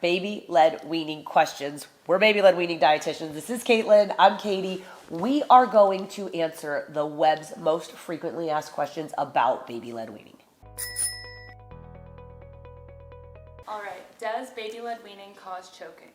Baby-led weaning questions. We're baby-led weaning dietitians. This is Caitlin. I'm Katie. We are going to answer the web's most frequently asked questions about baby-led weaning. All right, does baby-led weaning cause choking?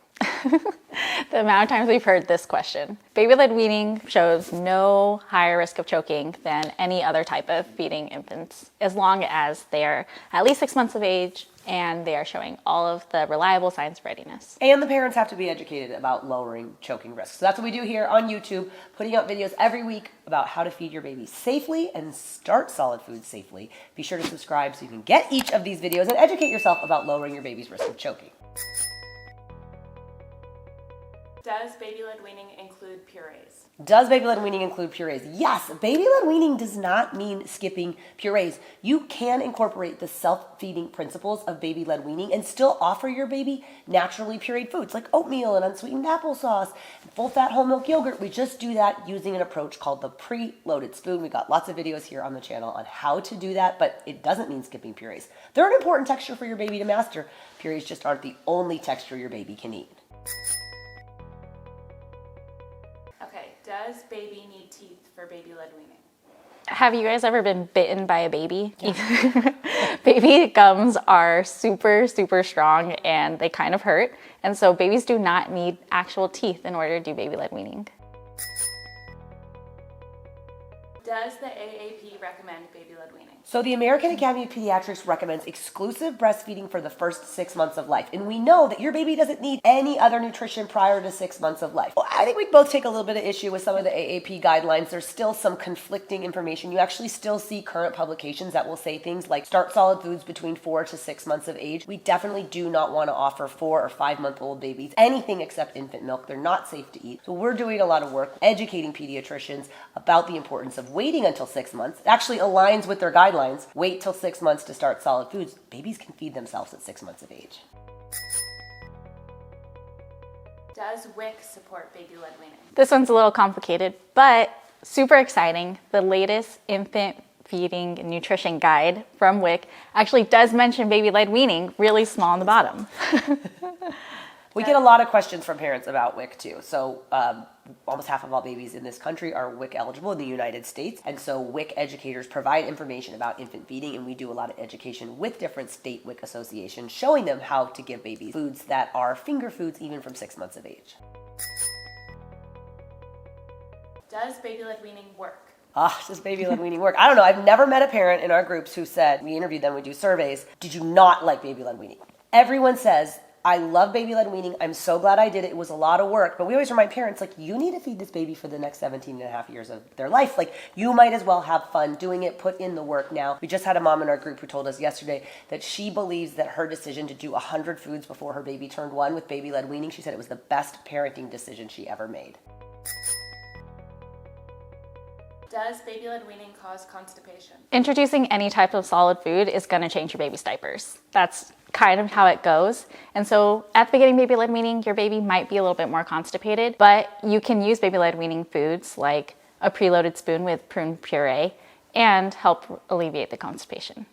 The amount of times we've heard this question. Baby-led weaning shows no higher risk of choking than any other type of feeding infants, as long as they're at least 6 months of age and they are showing all of the reliable signs of readiness. And the parents have to be educated about lowering choking risks. So that's what we do here on YouTube, putting out videos every week about how to feed your baby safely and start solid foods safely. Be sure to subscribe so you can get each of these videos and educate yourself about lowering your baby's risk of choking. Does baby-led weaning include purees? Does baby-led weaning include purees? Yes, baby-led weaning does not mean skipping purees. You can incorporate the self-feeding principles of baby-led weaning and still offer your baby naturally pureed foods like oatmeal and unsweetened applesauce and full-fat whole milk yogurt. We just do that using an approach called the pre-loaded spoon. We got lots of videos here on the channel on how to do that, but it doesn't mean skipping purees. They're an important texture for your baby to master. Purees just aren't the only texture your baby can eat. Does baby need teeth for baby-led weaning? Have you guys ever been bitten by a baby? Yeah. Baby gums are super strong and they kind of hurt. And so babies do not need actual teeth in order to do baby-led weaning. Does the AAP recommend baby-led weaning? So the American Academy of Pediatrics recommends exclusive breastfeeding for the first 6 months of life. And we know that your baby doesn't need any other nutrition prior to 6 months of life. Well, I think we both take a little bit of issue with some of the AAP guidelines. There's still some conflicting information. You actually still see current publications that will say things like start solid foods between 4 to 6 months of age. We definitely do not want to offer 4 or 5 month old babies anything except infant milk. They're not safe to eat. So we're doing a lot of work educating pediatricians about the importance of waiting until 6 months. It actually aligns with their guidelines. Wait till 6 months to start solid foods. Babies can feed themselves at 6 months of age. Does WIC support baby-led weaning? This one's a little complicated, but super exciting. The latest infant feeding and nutrition guide from WIC actually does mention baby-led weaning, really small on the bottom. We get a lot of questions from parents about WIC too. So almost half of all babies in this country are WIC eligible in the United States. And so WIC educators provide information about infant feeding, and we do a lot of education with different state WIC associations, showing them how to give babies foods that are finger foods even from 6 months of age. Does baby-led weaning work? Does baby-led weaning work? I don't know. I've never met a parent in our groups who said, we interviewed them, we do surveys, did you not like baby-led weaning? Everyone says, I love baby-led weaning. I'm so glad I did it. It was a lot of work. But we always remind parents, like, you need to feed this baby for the next 17 and a half years of their life. Like, you might as well have fun doing it, put in the work now. We just had a mom in our group who told us yesterday that she believes that her decision to do 100 foods before her baby turned 1 with baby-led weaning, she said it was the best parenting decision she ever made. Does baby-led weaning cause constipation? Introducing any type of solid food is going to change your baby's diapers. That's kind of how it goes. And so at the beginning of baby-led weaning, your baby might be a little bit more constipated, but you can use baby-led weaning foods like a preloaded spoon with prune puree and help alleviate the constipation.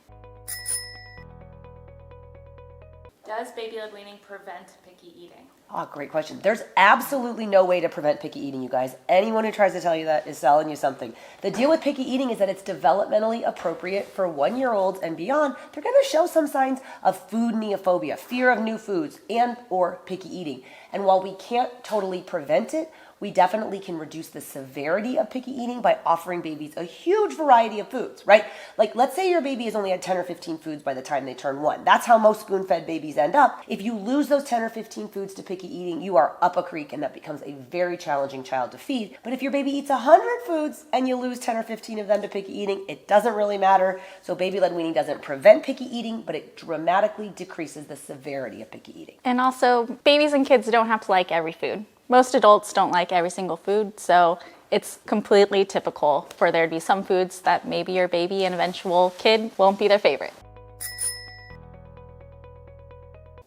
Does baby-led weaning prevent picky eating? Great question. There's absolutely no way to prevent picky eating, you guys. Anyone who tries to tell you that is selling you something. The deal with picky eating is that it's developmentally appropriate for 1-year-olds and beyond. They're going to show some signs of food neophobia, fear of new foods, and or picky eating. And while we can't totally prevent it, we definitely can reduce the severity of picky eating by offering babies a huge variety of foods, right? Like, let's say your baby has only had 10 or 15 foods by the time they turn 1. That's how most spoon-fed babies end up. If you lose those 10 or 15 foods to picky eating, you are up a creek, and that becomes a very challenging child to feed. But if your baby eats 100 foods and you lose 10 or 15 of them to picky eating, it doesn't really matter. So baby-led weaning doesn't prevent picky eating, but it dramatically decreases the severity of picky eating. And also, babies and kids don't have to like every food. Most adults don't like every single food, so it's completely typical for there to be some foods that maybe your baby and eventual kid won't be their favorite.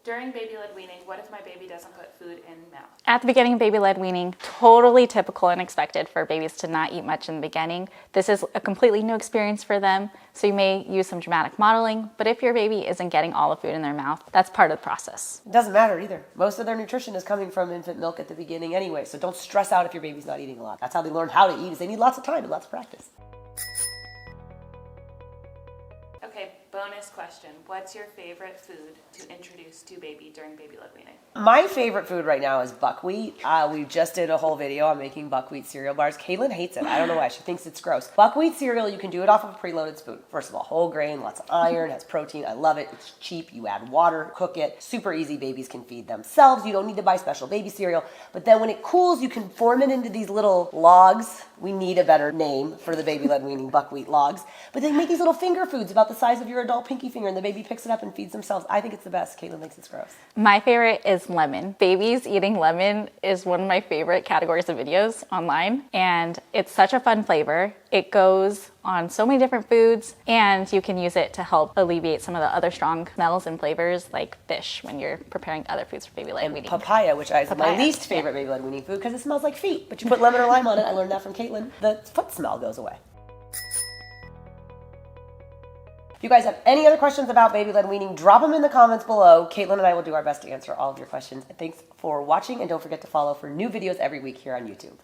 During baby-led weaning, what if my baby doesn't put food in mouth? At the beginning of baby-led weaning, totally typical and expected for babies to not eat much in the beginning. This is a completely new experience for them, so you may use some dramatic modeling, but if your baby isn't getting all the food in their mouth, that's part of the process. It doesn't matter either. Most of their nutrition is coming from infant milk at the beginning anyway, so don't stress out if your baby's not eating a lot. That's how they learn how to eat, is they need lots of time and lots of practice. Okay, bonus question. What's your favorite food to introduce to baby during baby-led weaning? My favorite food right now is buckwheat. We just did a whole video on making buckwheat cereal bars. Caitlin hates it. I don't know why. She thinks it's gross. Buckwheat cereal, you can do it off of a preloaded spoon. First of all, whole grain, lots of iron, has protein. I love it. It's cheap. You add water, cook it. Super easy. Babies can feed themselves. You don't need to buy special baby cereal. But then when it cools, you can form it into these little logs. We need a better name for the baby-led weaning buckwheat logs. But they make these little finger foods about the size of your adult pinky finger, and the baby picks it up and feeds themselves. I think it's the best. Caitlin thinks it's gross. My favorite is lemon. Babies eating lemon is one of my favorite categories of videos online, and it's such a fun flavor. It goes on so many different foods, and you can use it to help alleviate some of the other strong smells and flavors like fish when you're preparing other foods for baby-led weaning. Papaya, which is my Papaya, least favorite baby-led weaning food because it smells like feet. But you put lemon or lime on it. I learned that from Caitlin. The foot smell goes away. If you guys have any other questions about baby-led weaning, drop them in the comments below. Caitlin and I will do our best to answer all of your questions. Thanks for watching, and don't forget to follow for new videos every week here on YouTube.